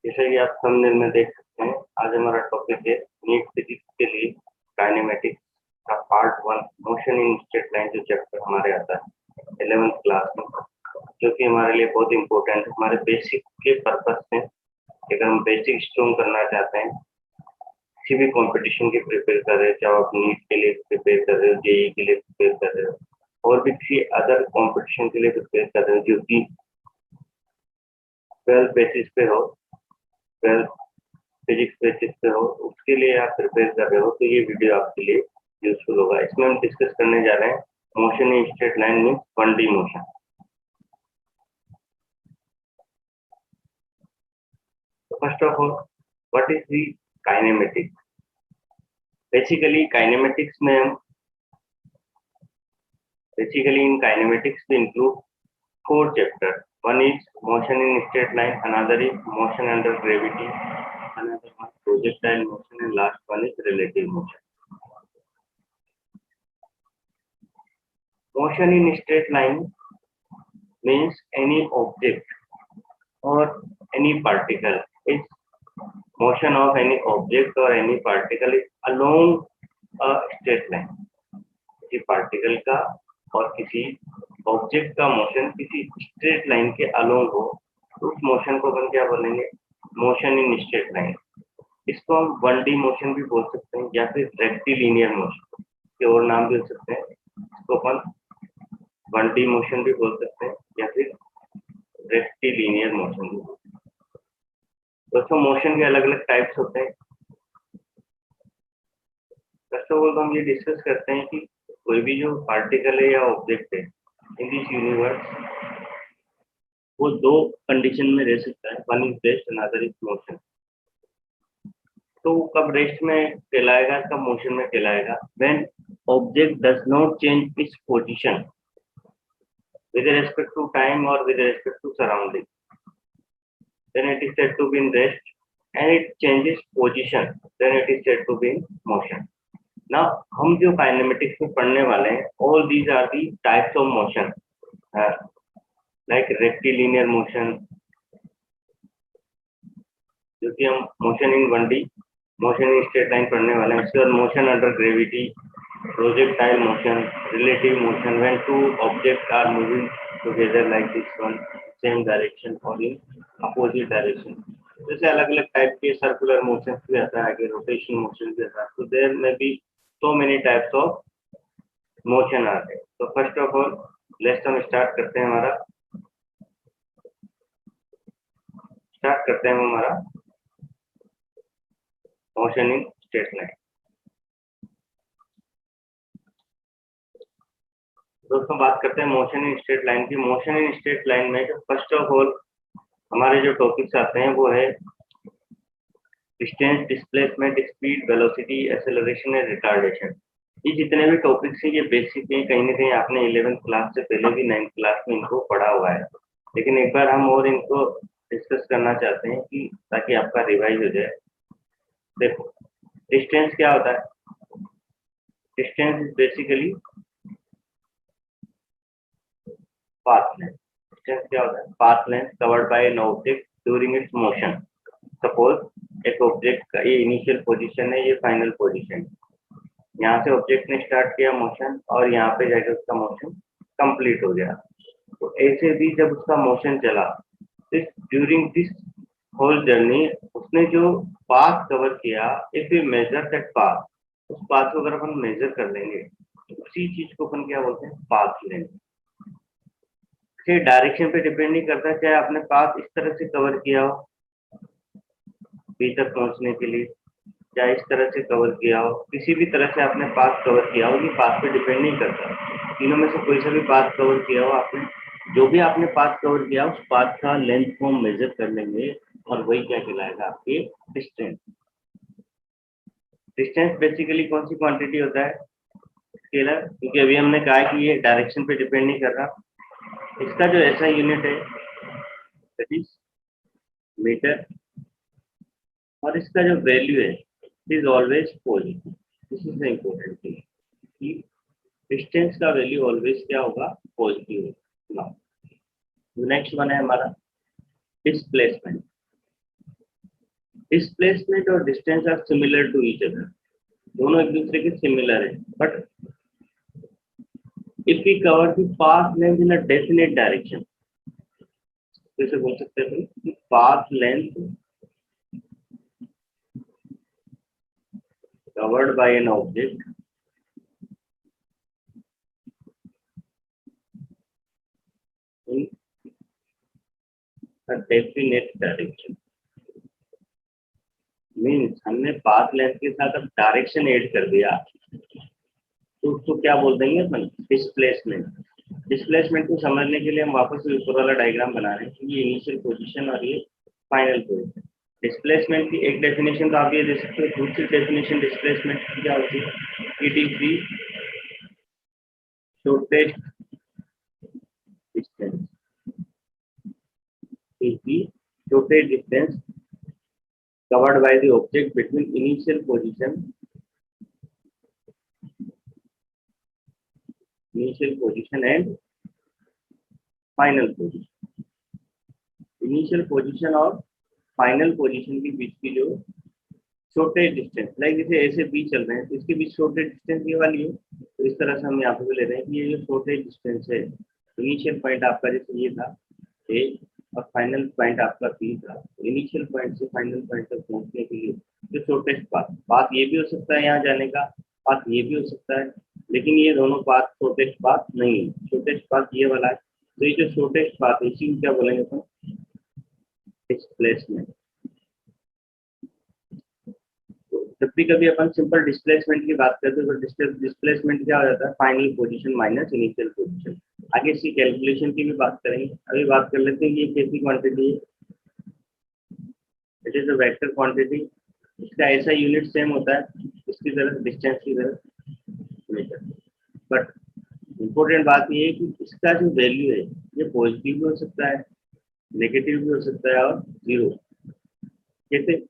जैसा कि आप थंबनेल में देख सकते हैं, आज हमारा टॉपिक है नीट फिजिक्स के लिए काइनेमेटिक्स का part 1 motion in straight line, जो चैप्टर हमारे आता है 11th क्लास में, जो कि हमारे लिए बहुत इंपॉर्टेंट है हमारे बेसिक के पर्पज से। अगर हम बेसिक स्ट्रॉन्ग करना चाहते हैं, किसी भी कंपटीशन के प्रिपेयर कर रहे हैं, चाहे आप नीट के लिए प्रिपेयर कर रहे हो, जेई के लिए प्रिपेयर कर रहे हो और भी किसी अदर कंपटीशन के लिए प्रिपेयर कर रहे हो जो कि 12 बेसिस पे हो, 12 फिजिक्स बेसिस पे हो, उसके लिए आप प्रिपेयर कर रहे हो तो ये वीडियो आपके लिए यूजफुल होगा। इसमें हम डिस्कस करने जा रहे हैं motion in straight line means 1D motion. First of all, what is the kinematics? Basically kinematics में हम basically in kinematics we include 4 chapters. One is motion in straight line, another is motion under gravity, another one projectile motion, and last one is relative motion. Motion in straight line means any object or any particle is motion of any object or any particle is along a straight line. किसी particle का और किसी object का motion किसी straight line के along हो तो उस मोशन को अपन क्या बोलेंगे? Motion in straight line. इसको हम 1D मोशन भी बोल सकते हैं या फिर रेक्टिलिनियर मोशन के और नाम भी हो सकते हैं। इसको अपन 1D मोशन भी बोल सकते हैं या फिर रेक्टिलिनियर मोशन भी बोल सकते हैं। दोस्तों, मोशन के अलग अलग टाइप्स होते हैं। फर्स्ट ऑफ ऑल हम ये डिस्कस करते हैं कि कोई भी जो पार्टिकल है या ऑब्जेक्ट है इन दिस यूनिवर्स, वो 2 कंडीशन में रह सकता है। One is rest, another is motion. तो कब रेस्ट में कहलाएगा, कब मोशन में कहलाएगा? When object does not change its position with respect to time or with respect to surrounding, then it is said to be in rest, and it changes position, then it is said to be in motion. Now हम जो kinematics में पढ़ने वाले हैं, all these are the types of motion, like rectilinear motion, जो कि हम motion in 1D motion in straight line पढ़ने वाले हैं। इसके बाद motion under gravity, projectile motion, relative motion, when 2 objects are moving together like this one, same direction और in opposite direction. जैसे अलग अलग टाइप के सर्कुलर मोशन भी आता है, रोटेशन मोशन भी आता है। तो देयर में भी so many types of motion आते हैं। तो फर्स्ट ऑफ ऑल लेट्स हम स्टार्ट करते हैं हमारा मोशन इन स्ट्रेट लाइन। दोस्तों, बात करते हैं मोशन इन स्ट्रेट लाइन की। मोशन इन स्ट्रेट लाइन में फर्स्ट ऑफ ऑल हमारे जो टॉपिक्स आते हैं वो है distance, displacement, speed, velocity, acceleration and retardation. ये जितने भी टॉपिक्स हैं ये बेसिक हैं, कहीं ना कहीं आपने 11th क्लास से पहले भी 9th क्लास में इनको पढ़ा हुआ है, लेकिन एक बार हम और इनको डिस्कस करना चाहते हैं कि ताकि आपका रिवाइज हो जाए। देखो, डिस्टेंस क्या होता है? Distance is basically path length. Distance क्या होता है? Path length covered by an object during its motion. Suppose एक ऑब्जेक्ट का ये इनिशियल पोजीशन है, ये फाइनल पोजीशन है। यहाँ से ऑब्जेक्ट ने स्टार्ट किया मोशन और यहाँ पे जाकर उसका मोशन कंप्लीट हो गया। तो ऐसे भी जब उसका मोशन चला, ड्यूरिंग दिस होल जर्नी उसने जो पाथ कवर किया, if we measure that path, उस पाथ को अगर अपन मेजर कर लेंगे तो उसी चीज को अपन क्या बोलते हैं? Path length. डायरेक्शन पे डिपेंड नहीं करता, चाहे आपने पाथ इस तरह से कवर किया हो बी तक पहुंचने के लिए, चाहे इस तरह से कवर किया हो, किसी भी तरह से आपने पाथ कवर किया हो, ये पाथ पे डिपेंड नहीं करता। तीनों में से कोई सा भी पाथ कवर किया हो आपने, जो भी आपने पाथ कवर किया उस पाथ का लेंथ को हम मेजर कर लेंगे और वही क्या कहलाएगा? आपके डिस्टेंस। डिस्टेंस बेसिकली कौन सी क्वांटिटी होता है? स्केलर, क्योंकि अभी हमने कहा कि ये डायरेक्शन पे डिपेंड नहीं कर रहा। इसका जो ऐसा यूनिट है दैट इज मीटर, और इसका जो वैल्यू है it is always positive. This is the important thing कि डिस्टेंस का वैल्यू ऑलवेज क्या होगा? पॉजिटिव होगा। नेक्स्ट वन है हमारा डिस्प्लेसमेंट। डिस्प्लेसमेंट और distance are similar to each other, दोनों एक दूसरे के सिमिलर है, but if we cover the path length in a definite direction, तो इसे बोल सकते हैं कि path length covered by an object in a definite direction, means हमने पाथ लेंथ के साथ अब डायरेक्शन ऐड कर दिया, तो उसको क्या बोल देंगे अपन, डिस्प्लेसमेंट। डिस्प्लेसमेंट को समझने के लिए हम वापस से ऊपर वाला डायग्राम बना रहे हैं कि ये इनिशियल पोजीशन और ये फाइनल पोजीशन। डिस्प्लेसमेंट की एक डेफिनेशन तो आप ये दे सकते हो, दूसरी डेफिनेशन डिस्प्लेसमेंट की क्या होती है, it is the shortest distance, is the shortest distance covered by the object between initial position and final position। Initial position और फाइनल पोजीशन के बीच की जो शॉर्टेस्ट डिस्टेंस, लाइक जैसे ऐसे बी चल रहे हैं तो इसके बीच शॉर्टेस्ट डिस्टेंस ये वाली है, तो इस तरह से हम यहाँ पे भी ले रहे हैं कि ये जो शॉर्टेस्ट डिस्टेंस है, इनिशियल पॉइंट आपका जैसे ये था ए और फाइनल पॉइंट आपका बी था, तो इनिशियल पॉइंट से फाइनल पॉइंट तक पहुंचने के लिए जो शॉर्टेस्ट पाथ ये भी हो सकता है, यहाँ जाने का पाथ ये भी हो सकता है, लेकिन ये दोनों पाथ शॉर्टेस्ट पाथ नहीं है, शॉर्टेस्ट पाथ ये वाला है, तो ये जो शॉर्टेस्ट पाथ है इसी को क्या बोलेंगे अपन, डिस्प्लेसमेंट। जब भी कभी अपन सिंपल डिस्प्लेसमेंट की बात करते हैं तो डिस्प्लेसमेंट क्या हो जाता है, final position minus initial position. आगे इसकी कैलकुलेशन की भी बात करेंगे, अभी बात कर लेते हैं कि ये कैसी क्वांटिटी है, it is a vector quantity, इसका ऐसा यूनिट सेम होता है इसकी तरह, डिस्टेंस की तरह मीटर, बट इम्पोर्टेंट बात ये है कि इसका जो वैल्यू है ये पॉजिटिव भी हो सकता है, नेगेटिव भी हो सकता है और जीरो। जैसे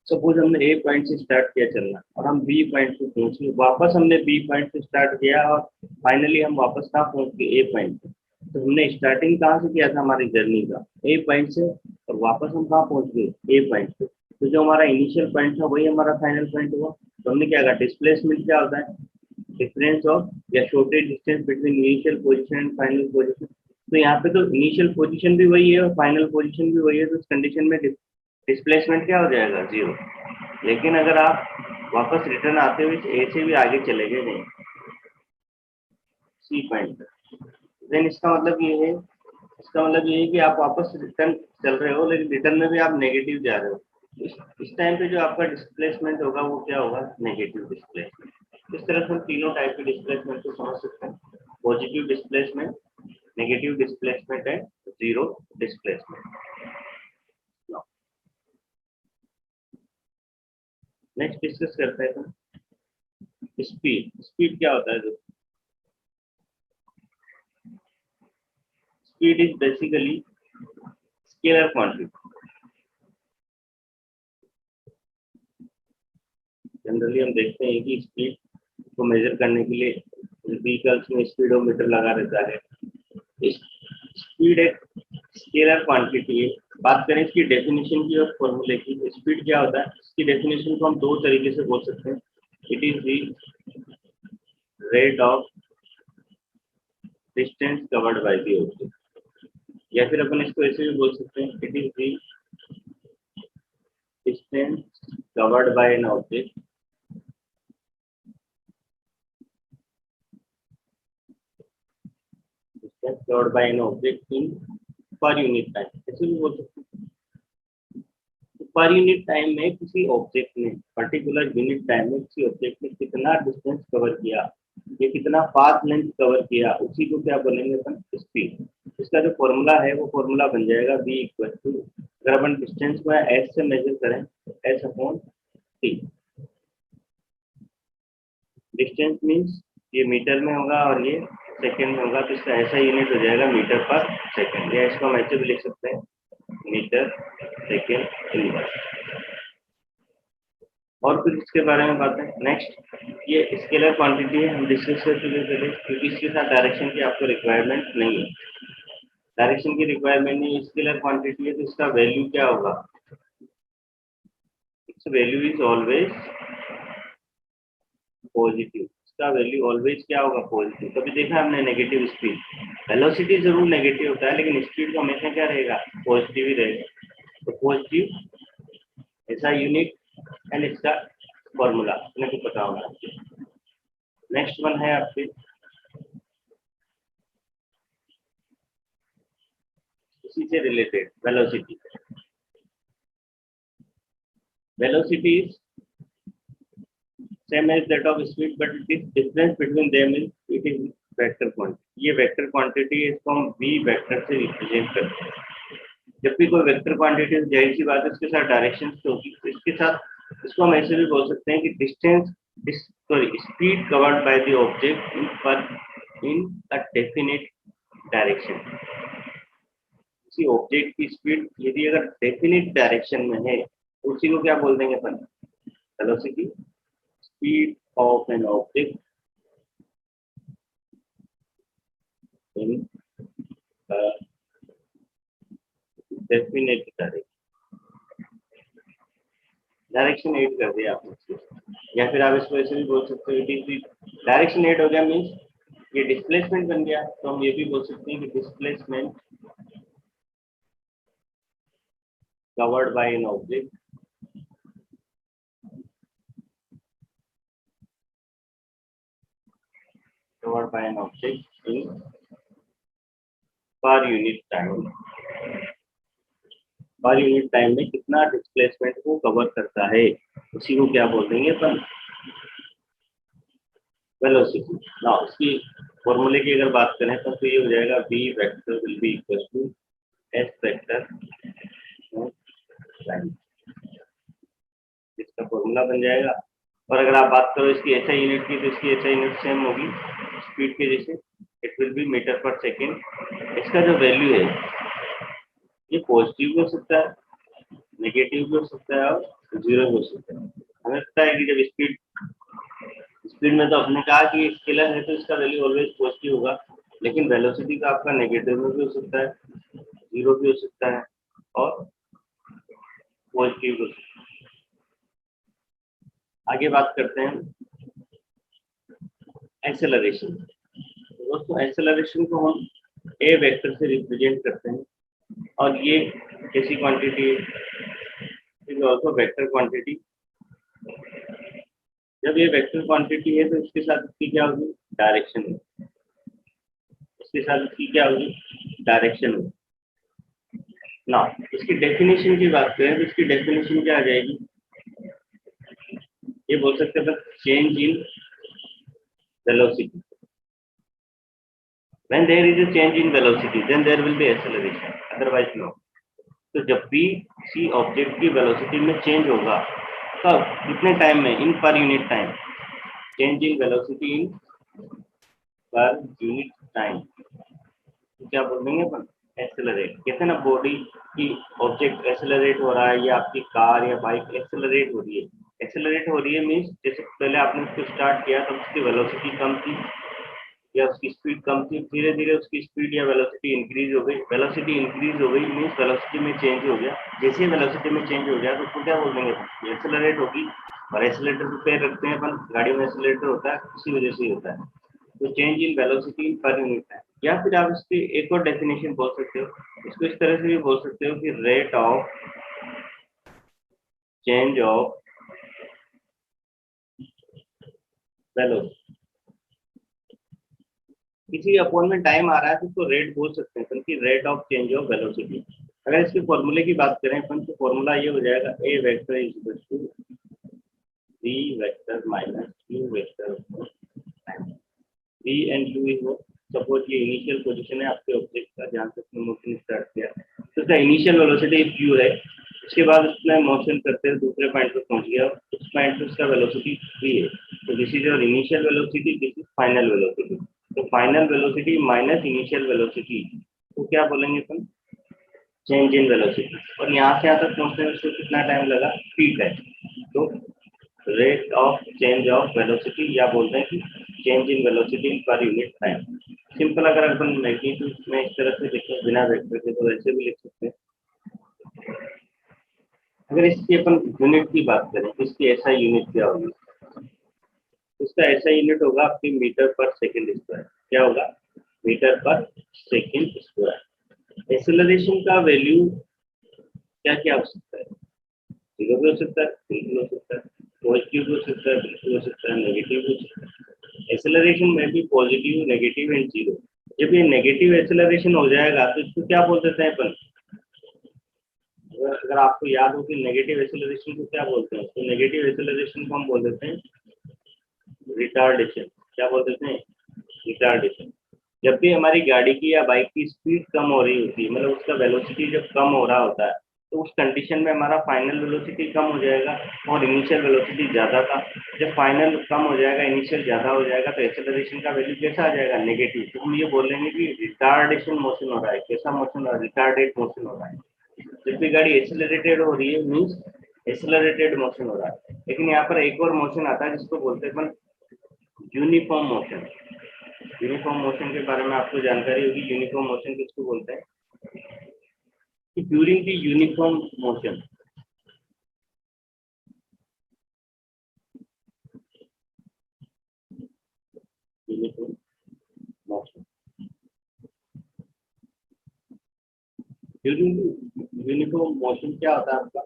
सपोज हमने ए पॉइंट से स्टार्ट किया चलना और हम बी पॉइंट से पहुंचे, वापस हमने बी पॉइंट से स्टार्ट किया और फाइनली हम वापस कहाँ पहुंच गए, ए पॉइंट पे। तो हमने स्टार्टिंग कहाँ से किया था हमारी जर्नी का, ए पॉइंट से, और वापस हम कहाँ पहुंच गए, ए पॉइंट पे। तो जो हमारा इनिशियल पॉइंट था वही हमारा फाइनल पॉइंट हुआ। तो हमने क्या कहा, डिस्प्लेसमेंट क्या होता है, डिफरेंस ऑफ या shortage distance between initial position and final position. तो यहाँ पे तो इनिशियल पोजीशन भी वही है और फाइनल पोजीशन भी वही है, तो इस कंडीशन में डिस्प्लेसमेंट क्या हो जाएगा, जीरो। लेकिन अगर आप वापस रिटर्न आते हुए ए से भी आगे चले गए नहीं सी पॉइंट, देन इसका मतलब ये है, कि आप वापस रिटर्न चल रहे हो लेकिन रिटर्न में भी आप नेगेटिव जा रहे हो। इस टाइम पे जो आपका डिस्प्लेसमेंट होगा वो क्या होगा, नेगेटिव डिस्प्लेसमेंट। इस तरह से हम तीनों टाइप के डिस्प्लेसमेंट को समझ सकते हैं, positive displacement, negative displacement and zero displacement. Next discuss करते हैं तो स्पीड। स्पीड क्या होता है, जो speed is basically scalar quantity. Generally हम देखते हैं कि स्पीड को मेजर करने के लिए व्हीकल्स में स्पीडोमीटर लगा रहता है। स्पीड एक स्केलर क्वांटिटी है। बात करें इसकी डेफिनेशन की और फॉर्मूले की, स्पीड क्या होता है, इसकी डेफिनेशन को हम दो तरीके से बोल सकते हैं, it is the rate of distance covered by the object, या फिर अपन इसको ऐसे भी बोल सकते हैं, it is the distance covered by an object covered by an object in per unit time, ऐसे भी बोल सकते हैं। पर यूनिट टाइम में किसी ऑब्जेक्ट ने, पर्टिकुलर यूनिट टाइम में किसी ऑब्जेक्ट ने कितना डिस्टेंस कवर किया या कितना पाथ लेंथ कवर किया, उसी को क्या बोलेंगे अपन, स्पीड। इसका जो फॉर्मूला है वो फॉर्मूला बन जाएगा v इक्वल टू, अगर अपन डिस्टेंस को s से मेजर करें तो s upon t। Distance means ये मीटर में होगा और ये सेकेंड में होगा, तो इसका ऐसा यूनिट हो जाएगा मीटर पर सेकेंड, या इसको हम ऐसे भी लिख सकते हैं, मीटर सेकेंड इनवर्स। और कुछ इसके बारे में बातें, नेक्स्ट ये स्केलर क्वांटिटी है, हम डिस्कस कर चुके थे, क्योंकि इसके साथ डायरेक्शन की आपको रिक्वायरमेंट नहीं है, डायरेक्शन की रिक्वायरमेंट नहीं, स्केलर क्वांटिटी है, तो इसका वैल्यू क्या होगा, it's value is always positive, इसका वैल्यू ऑलवेज क्या होगा, पॉजिटिव। कभी देखा हमने नेगेटिव स्पीड, वेलोसिटी जरूर नेगेटिव होता है लेकिन स्पीड तो हमेशा क्या रहेगा, पॉजिटिव ही रहेगा। तो पॉजिटिव ऐसा यूनिट एंड इसका फॉर्मूला अपने को पता होगा। नेक्स्ट वन है आपके इसी से related velocity. Velocity is same as that of speed, but this difference between them is it is vector quantity। ये वेक्टर क्वांटिटी है, इसको हम v वेक्टर से रिप्रेजेंट करते हैं। जब भी कोई वेक्टर क्वांटिटी जाहिर सी बात है उसके साथ डायरेक्शन होगी, तो इसके साथ इसको हम ऐसे भी बोल सकते हैं कि distance sorry speed covered by the object in a definite direction. किसी ऑब्जेक्ट की स्पीड यदि अगर डेफिनेट डायरेक्शन में है तो उसी को क्या बोल देंगे अपन, velocity. Speed of an object in a definite direction। Direction add कर दिया आपने, या फिर आप इसको ऐसे भी बोल सकते हो कि डायरेक्शन एड हो गया मीन्स ये डिस्प्लेसमेंट बन गया, तो हम ये भी बोल सकते हैं कि displacement covered by an object covered by an object in per unit time। पर यूनिट टाइम में कितना डिस्प्लेसमेंट को कवर करता है, उसी को क्या बोल देंगे अपन, वेलोसिटी। ना उसकी फॉर्मूले की अगर बात करें तो ये हो जाएगा v vector will be equal to s vector time, इसका फॉर्मूला बन जाएगा। और अगर आप बात करो इसकी ऐसा यूनिट की, तो इसकी ऐसा यूनिट सेम होगी स्पीड के जैसे, इट विल बी मीटर पर सेकेंड। इसका जो वैल्यू है ये पॉजिटिव भी हो सकता है, नेगेटिव भी हो सकता है और जीरो भी हो सकता है। हमें पता है कि जब स्पीड में तो अपने कहा कि स्केलर है तो इसका वैल्यू ऑलवेज पॉजिटिव होगा, लेकिन वेलोसिटी का आपका नेगेटिव में भी हो सकता है, जीरो भी हो सकता है और पॉजिटिव भी हो सकता है। आगे बात करते हैं एक्सेलरेशन। दोस्तों एक्सेलरेशन को हम ए वेक्टर से रिप्रेजेंट करते हैं और ये कैसी quantity is also vector quantity. जब ये वेक्टर क्वांटिटी है तो इसके साथ इसकी क्या होगी, डायरेक्शन होगी, इसके साथ इसकी क्या होगी, डायरेक्शन होगी। ना इसकी डेफिनेशन की बात करें तो इसकी डेफिनेशन क्या आ जाएगी, ये बोल सकते हैं change in velocity. When there is a change in velocity, then there will be acceleration, otherwise no। तो जब भी किसी ऑब्जेक्ट की वेलोसिटी में चेंज होगा तब कितने टाइम में, in per unit time, change in velocity in per unit time, तो क्या बोल देंगे अपन, एक्सेलरेट। कहते हैं ना बॉडी की ऑब्जेक्ट एक्सेलरेट हो रहा है या आपकी कार या बाइक एक्सेलरेट हो रही है। एक्सेलरेट हो रही है मीन्स जैसे पहले आपने उसको स्टार्ट किया तो उसकी वेलोसिटी कम थी या उसकी स्पीड कम थी, धीरे धीरे उसकी स्पीड या वेलोसिटी इंक्रीज हो गई। वेलोसिटी इंक्रीज हो गई मीन्स वेलोसिटी में चेंज हो गया। जैसे ही वेलोसिटी में चेंज हो गया तो उसको क्या बोल देंगे, एक्सेलरेट होगी। और एक्सेलरेटर पे पैर रखते हैं अपन, गाड़ी में एक्सेलरेटर होता है, इसी वजह से ही होता है। तो चेंज इन वेलोसिटी पर यूनिट टाइम। या फिर आप इसकी एक और डेफिनेशन बोल सकते हो, इसको इस तरह से भी बोल सकते हो कि rate of change of velocity. किसी अपॉन में टाइम आ रहा है तो उसको रेट बोल सकते हैं क्योंकि rate of change of velocity. अगर इसके फॉर्मूले की बात करें अपन तो फॉर्मूला ये हो जाएगा a vector is equal to v vector minus u vector time. v and u is वो, सपोज ये इनिशियल पोजीशन है आपके ऑब्जेक्ट का जहां से उसने मोशन स्टार्ट किया, तो उसका इनिशियल वेलोसिटी u है। उसके बाद उसने मोशन करते हुए दूसरे पॉइंट पर पहुंच गया, उस पॉइंट पर उसका वेलोसिटी v है। तो this is your initial velocity, this is final velocity. तो final velocity minus initial velocity तो क्या बोलेंगे अपन, चेंज इन वेलोसिटी। और यहाँ से यहाँ तक पहुंचने में उसको कितना टाइम लगा, ठीक है। तो rate of change of velocity या बोलते हैं कि चेंज इन वेलोसिटी पर यूनिट टाइम। सिंपल अगर अपन मैग्नीट्यूड में इस तरह से देखें बिना वेक्टर के तो ऐसे भी लिख सकते हैं। अगर इसकी अपन यूनिट की बात करें, इसकी ऐसा यूनिट क्या होगी? इसका ऐसा यूनिट होगा आपकी मीटर पर सेकंड स्क्वायर। क्या होगा? मीटर पर सेकंड स्क्वायर। एक्सेलरेशन का वैल्यू क्या क्या हो सकता है? जीरो भी हो सकता है, बिल्कुल हो सकता है, पॉजिटिव भी हो सकता है, बिल्कुल हो सकता है, नेगेटिव भी हो सकता है। एक्सेलरेशन में भी पॉजिटिव, नेगेटिव एंड जीरो। जब ये नेगेटिव एक्सेलरेशन हो जाएगा तो इसको क्या बोल देते हैं अपन? अगर आपको याद हो कि नेगेटिव एक्सेलरेशन को क्या बोलते हैं, तो नेगेटिव एक्सेलरेशन को हम बोल देते हैं रिटार्डेशन। क्या बोल देते हैं? रिटार्डेशन। जब भी हमारी गाड़ी की या बाइक की स्पीड कम हो रही होती है, मतलब उसका वेलोसिटी जब कम हो रहा होता है, तो उस कंडीशन में हमारा फाइनल वेलोसिटी कम हो जाएगा और इनिशियल वेलोसिटी ज़्यादा था। जब फाइनल कम हो जाएगा, इनिशियल ज़्यादा हो जाएगा, तो एक्सेलरेशन का वैल्यू कैसा आ जाएगा? नेगेटिव। तो हम ये बोल लेंगे कि रिटार्डेशन मोशन हो रहा है। कैसा मोशन हो रहा है? रिटार्डेड मोशन हो रहा है। जब भी गाड़ी एक्सेलरेटेड हो रही है मीन्स एक्सेलरेटेड मोशन हो रहा है। लेकिन यहाँ पर एक और मोशन आता है जिसको बोलते हैं अपन यूनिफॉर्म मोशन। यूनिफॉर्म मोशन के बारे में आपको जानकारी होगी। यूनिफॉर्म मोशन किसको बोलते हैं? कि during the uniform motion, uniform motion, during the uniform motion क्या होता है आपका?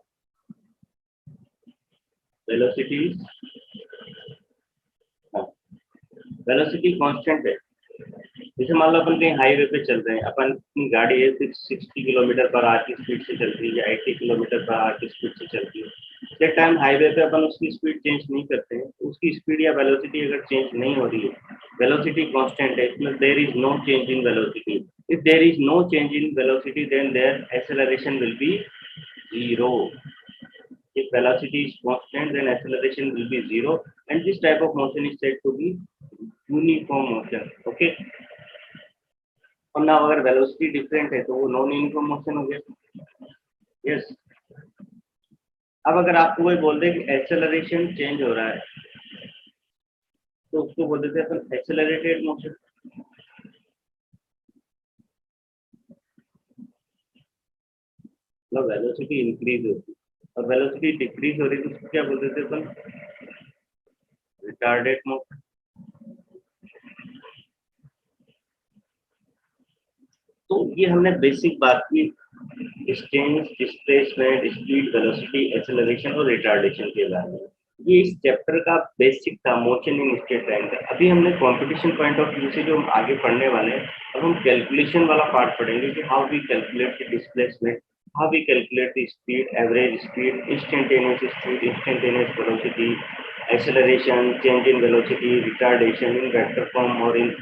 वेलोसिटी, वेलोसिटी कांस्टेंट है। जैसे मान लो अपन कहीं हाईवे पे चल रहे हैं, अपन अपनी गाड़ी है 60 किलोमीटर पर आवर की स्पीड से चलती है या 80 किलोमीटर पर आवर की स्पीड से चलती है। जिस टाइम हाईवे पे अपन उसकी स्पीड चेंज नहीं करते हैं, तो उसकी स्पीड या वेलोसिटी अगर चेंज नहीं हो रही है, वेलोसिटी कांस्टेंट है, मतलब there is no change in velocity. If there is no change in velocity then there acceleration will be zero. If velocity is constant, then acceleration will be zero, and this type of motion is said to be uniform motion. Okay. और ना अगर velocity different है तो वो non uniform motion हो गया। Yes. अब अगर आपको कोई बोल दे कि एक्सेलरेशन चेंज हो रहा है, तो उसको बोल देते हैं अपन एक्सेलरेटेड मोशन। मतलब वेलोसिटी इंक्रीज होती है और वेलोसिटी डिक्रीज हो रही है तो उसको क्या बोल देते हैं अपन? Retarded motion. तो ये हमने बेसिक बात की distance, displacement, speed, velocity, acceleration और रिटार्डेशन के बारे में। ये इस चैप्टर का बेसिक था, मोशन इन स्ट्रेट लाइन का। अभी हमने कंपटीशन पॉइंट ऑफ व्यू से जो हम आगे पढ़ने वाले हैं, अब हम कैलकुलेशन वाला पार्ट पढ़ेंगे कि how we calculate the displacement, how we calculate the speed, average speed, instantaneous speed, instantaneous velocity, acceleration, change in velocity, retardation in vector form or in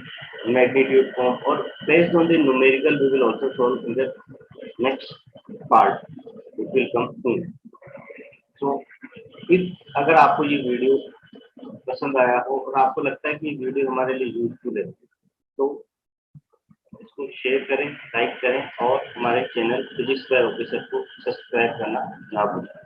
magnitude form, or based on the numerical we will also solve in the next part. It will come soon. So, if अगर आपको ये video पसंद आया हो और आपको लगता है कि ये वीडियो हमारे लिए यूजफुल है, तो इसको शेयर करें, लाइक करें और हमारे चैनल फिजिक्स स्क्वायर ऑफिसर को सब्सक्राइब करना ना भूलें।